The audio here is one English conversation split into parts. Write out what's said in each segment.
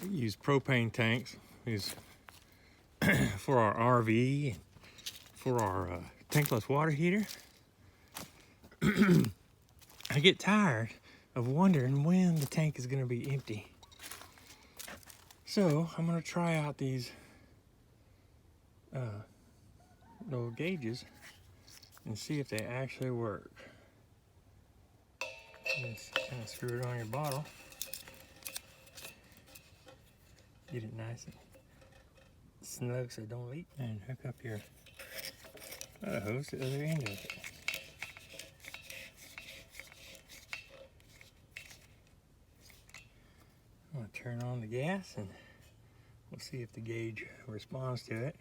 We use propane tanks. These for our RV, for our tankless water heater. I get tired of wondering when the tank is going to be empty. So I'm going to try out these little gauges and see if they actually work. Just kind of screw it on your bottle. Get it nice and snug so it don't leak. And hook up your hose to the other end of it. I'm going to turn on the gas and we'll see if the gauge responds to it.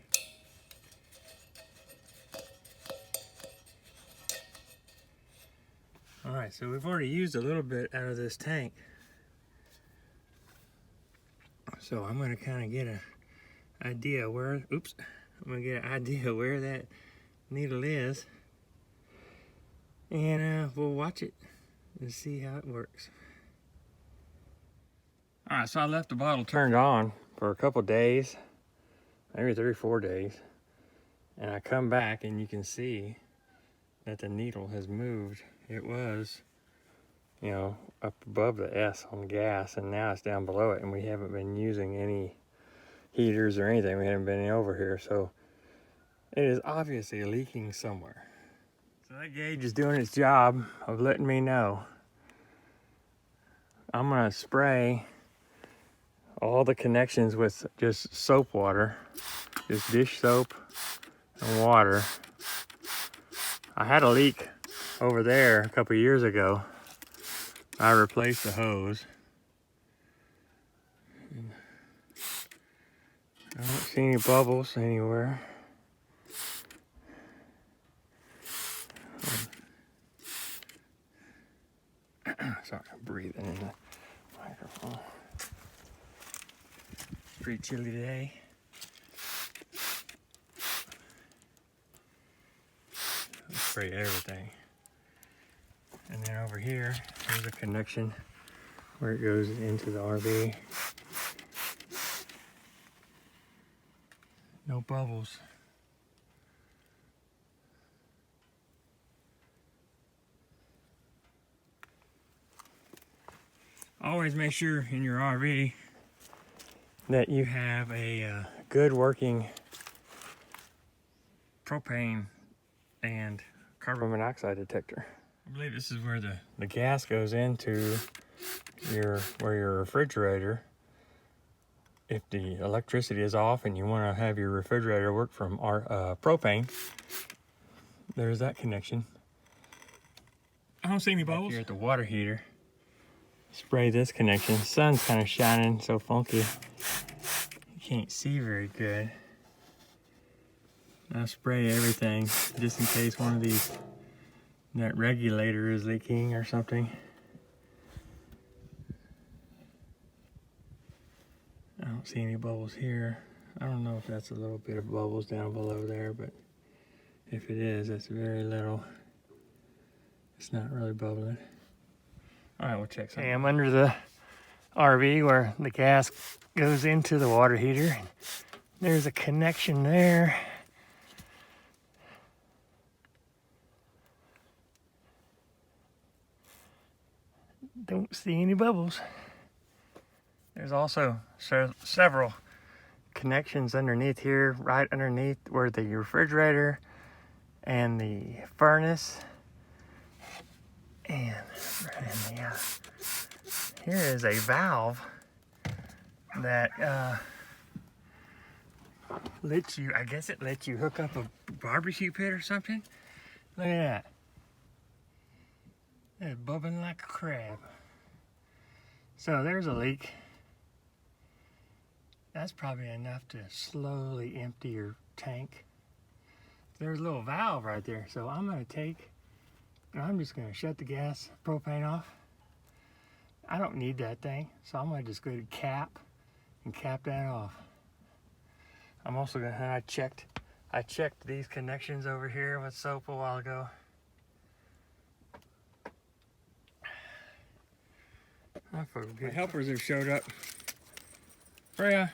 Alright, so we've already used a little bit out of this tank. So I'm going to kind of get an idea where, that needle is. And we'll watch it and see how it works. Alright, so I left the bottle turned on for a couple days, maybe 3 or 4 days. And I come back and you can see that the needle has moved. It was, you know, up above the S on gas, and now it's down below it, and we haven't been using any heaters or anything. We haven't been over here, so it is obviously leaking somewhere. So that gauge is doing its job of letting me know. I'm gonna spray all the connections with just soap water, just dish soap and water. I had a leak over there a couple years ago. I replaced the hose. I don't see any bubbles anywhere. Sorry, I'm breathing in the microphone. It's pretty chilly today. I'll spray everything. And then over here, there's a connection where it goes into the RV. No bubbles. Always make sure in your RV that you have a good working propane and carbon monoxide detector. I believe this is where the gas goes into your refrigerator. If the electricity is off and you want to have your refrigerator work from propane, there's that connection. I don't see any bubbles. Here at the water heater, spray this connection. The sun's kind of shining so funky, you can't see very good. I spray everything just in case one of these, that regulator is leaking or something. I don't see any bubbles here. I don't know if that's a little bit of bubbles down below there, but if it is, that's very little. It's not really bubbling. All right, we'll check something. Okay, I'm under the RV where the gas goes into the water heater. There's a connection there. Don't see any bubbles. There's also several connections underneath here, right underneath where the refrigerator and the furnace and here is a valve that lets you, I guess it lets you hook up a barbecue pit or something. Look at that. It's bubbling like a crab. So there's a leak. That's probably enough to slowly empty your tank. There's a little valve right there. So I'm just gonna shut the gas propane off. I don't need that thing. So I'm gonna just go to cap and cap that off. I'm also gonna, I checked these connections over here with soap a while ago. The helpers have showed up. Freya.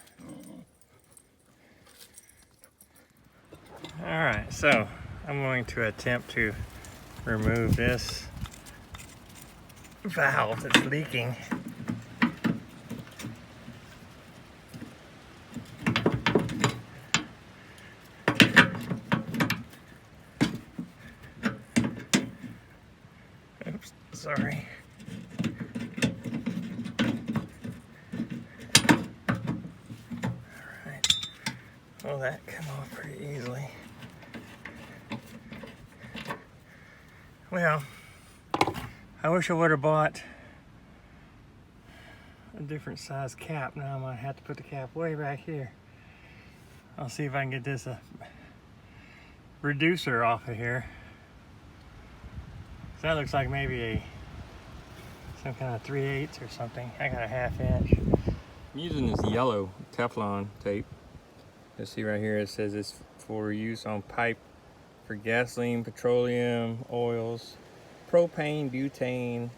Alright, so I'm going to attempt to remove this valve that's leaking. Oops, sorry. Alright, well that come off pretty easily. Well, I wish I would have bought a different size cap. Now I might have to put the cap way back here. I'll see if I can get this reducer off of here. So that looks like maybe some kind of 3/8 or something. I got a 1/2 inch. I'm using this yellow Teflon tape. You see right here it says it's for use on pipe for gasoline, petroleum, oils, propane, butane,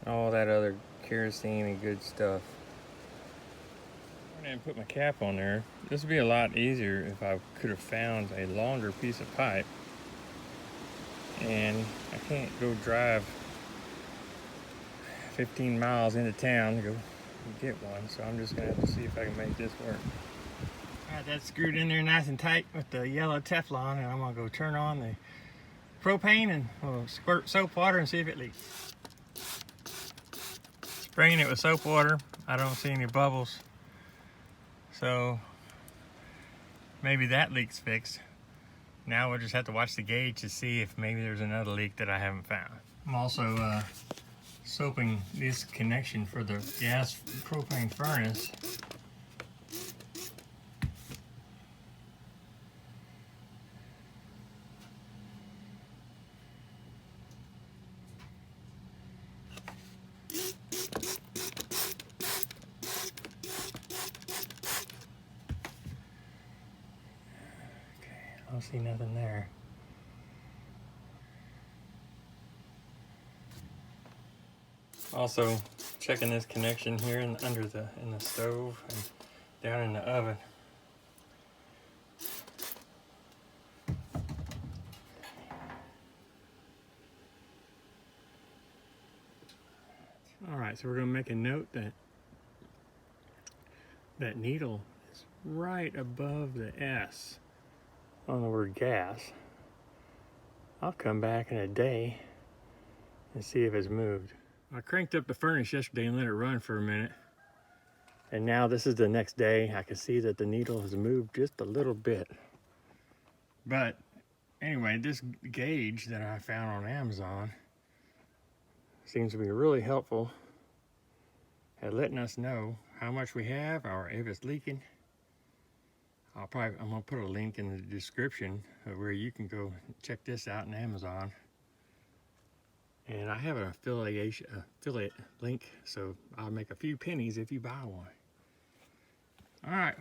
all that other kerosene and good stuff. I didn't put my cap on there. This would be a lot easier if I could have found a longer piece of pipe. And I can't go drive 15 miles into town to go get one, so I'm just gonna have to see if I can make this work. Alright, that's screwed in there nice and tight with the yellow Teflon, and I'm gonna go turn on the propane and we'll squirt soap water and see if it leaks. Spraying it with soap water, I don't see any bubbles, so maybe that leak's fixed. Now we'll just have to watch the gauge to see if maybe there's another leak that I haven't found. I'm also soaping this connection for the gas propane furnace. I don't see nothing there. Also checking this connection here in the stove and down in the oven. All right, so we're gonna make a note that that needle is right above the S on the word gas. I'll come back in a day and see if it's moved. I cranked up the furnace yesterday and let it run for a minute. And now this is the next day. I can see that the needle has moved just a little bit. But anyway, this gauge that I found on Amazon seems to be really helpful at letting us know how much we have or if it's leaking. I'm gonna put a link in the description where you can go check this out on Amazon. And I have an affiliate link, so I'll make a few pennies if you buy one. All right.